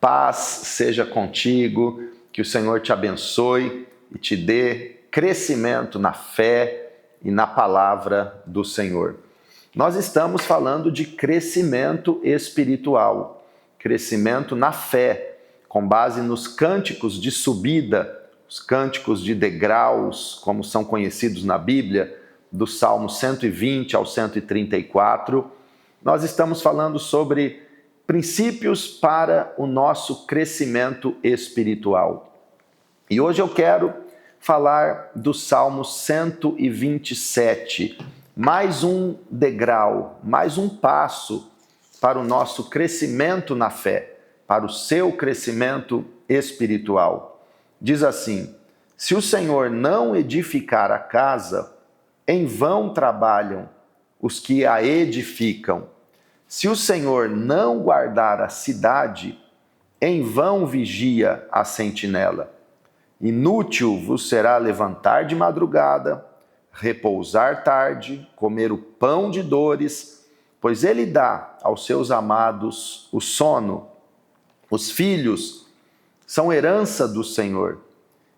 paz seja contigo, que o Senhor te abençoe e te dê crescimento na fé e na palavra do Senhor. Nós estamos falando de crescimento espiritual, crescimento na fé, com base nos cânticos de subida, os cânticos de degraus, como são conhecidos na Bíblia, do Salmo 120 ao 134. Nós estamos falando sobre princípios para o nosso crescimento espiritual. E hoje eu quero falar do Salmo 127, mais um degrau, mais um passo para o nosso crescimento na fé, para o seu crescimento espiritual. Diz assim: se o Senhor não edificar a casa, em vão trabalham os que a edificam. Se o Senhor não guardar a cidade, em vão vigia a sentinela. Inútil vos será levantar de madrugada, repousar tarde, comer o pão de dores, pois ele dá aos seus amados o sono. Os filhos são herança do Senhor,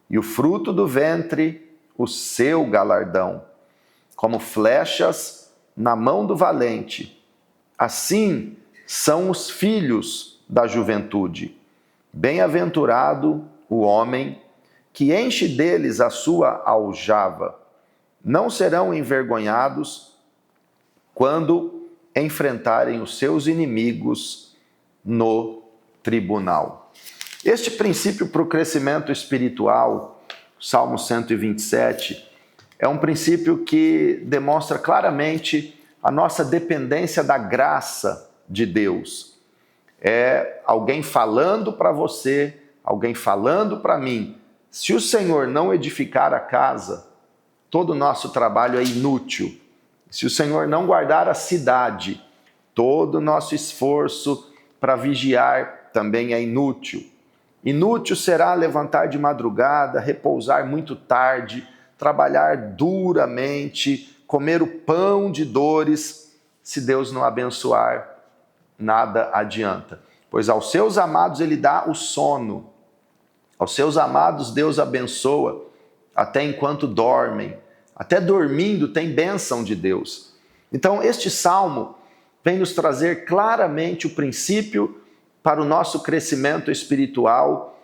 e o fruto do ventre, o seu galardão. Como flechas na mão do valente, assim são os filhos da juventude. Bem-aventurado o homem que enche deles a sua aljava. Não serão envergonhados quando enfrentarem os seus inimigos no tribunal. Este princípio para o crescimento espiritual, Salmo 127, é um princípio que demonstra claramente a nossa dependência da graça de Deus. É alguém falando para você, alguém falando para mim: se o Senhor não edificar a casa, todo o nosso trabalho é inútil. Se o Senhor não guardar a cidade, todo o nosso esforço para vigiar também é inútil. Inútil será levantar de madrugada, repousar muito tarde, trabalhar duramente, comer o pão de dores. Se Deus não abençoar, nada adianta. Pois aos seus amados ele dá o sono. Aos seus amados Deus abençoa até enquanto dormem. Até dormindo tem bênção de Deus. Então este salmo vem nos trazer claramente o princípio para o nosso crescimento espiritual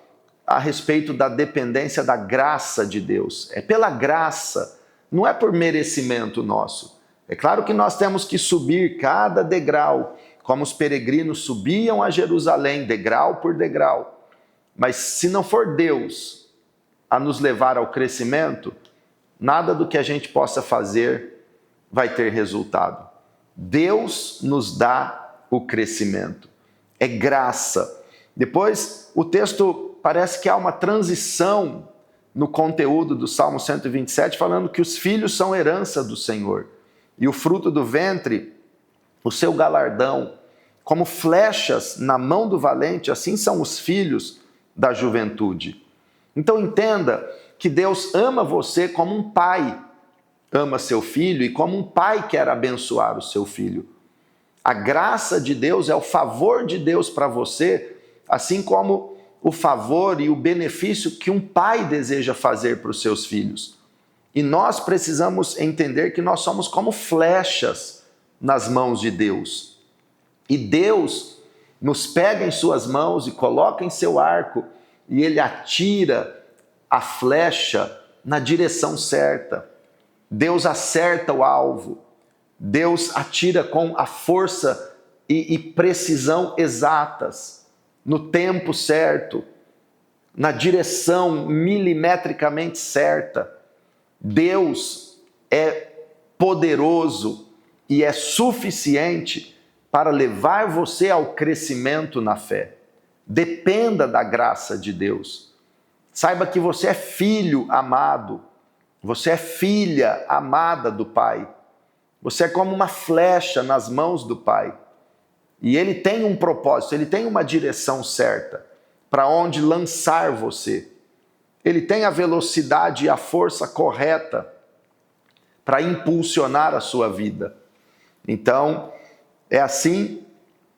a respeito da dependência da graça de Deus. É pela graça, não é por merecimento nosso. É claro que nós temos que subir cada degrau, como os peregrinos subiam a Jerusalém, degrau por degrau. Mas se não for Deus a nos levar ao crescimento, nada do que a gente possa fazer vai ter resultado. Deus nos dá o crescimento. É graça. Depois, o texto parece que há uma transição no conteúdo do Salmo 127, falando que os filhos são herança do Senhor. E o fruto do ventre, o seu galardão. Como flechas na mão do valente, assim são os filhos da juventude. Então entenda que Deus ama você como um pai ama seu filho e como um pai quer abençoar o seu filho. A graça de Deus é o favor de Deus para você, assim como o favor e o benefício que um pai deseja fazer para os seus filhos. E nós precisamos entender que nós somos como flechas nas mãos de Deus. E Deus nos pega em suas mãos e coloca em seu arco, e ele atira a flecha na direção certa. Deus acerta o alvo. Deus atira com a força e precisão exatas, no tempo certo, na direção milimetricamente certa. Deus é poderoso e é suficiente para levar você ao crescimento na fé. Dependa da graça de Deus. Saiba que você é filho amado, você é filha amada do Pai. Você é como uma flecha nas mãos do Pai. E Ele tem um propósito, Ele tem uma direção certa para onde lançar você. Ele tem a velocidade e a força correta para impulsionar a sua vida. Então, é assim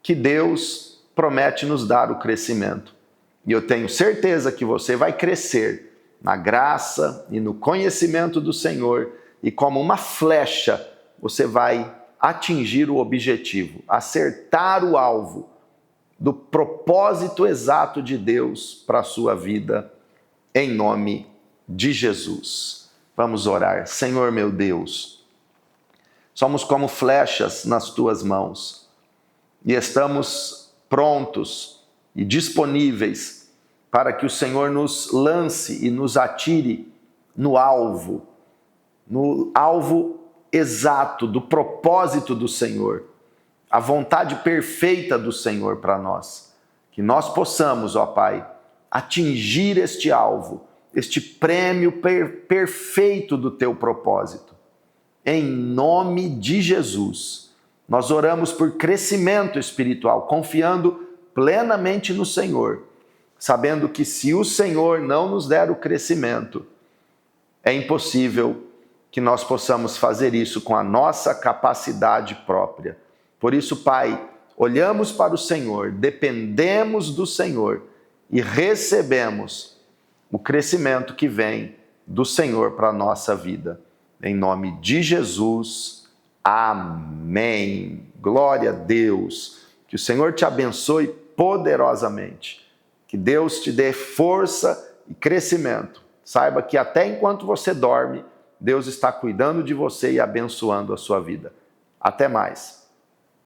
que Deus promete nos dar o crescimento. E eu tenho certeza que você vai crescer na graça e no conhecimento do Senhor, e como uma flecha, você vai atingir o objetivo, acertar o alvo do propósito exato de Deus para a sua vida, em nome de Jesus. Vamos orar. Senhor meu Deus, somos como flechas nas tuas mãos e estamos prontos e disponíveis para que o Senhor nos lance e nos atire no alvo exato do propósito do Senhor, a vontade perfeita do Senhor para nós. Que nós possamos, ó Pai, atingir este alvo, este prêmio perfeito do teu propósito. Em nome de Jesus, nós oramos por crescimento espiritual, confiando plenamente no Senhor, sabendo que se o Senhor não nos der o crescimento, é impossível que nós possamos fazer isso com a nossa capacidade própria. Por isso, Pai, olhamos para o Senhor, dependemos do Senhor e recebemos o crescimento que vem do Senhor para a nossa vida. Em nome de Jesus, amém. Glória a Deus. Que o Senhor te abençoe poderosamente. Que Deus te dê força e crescimento. Saiba que até enquanto você dorme, Deus está cuidando de você e abençoando a sua vida. Até mais.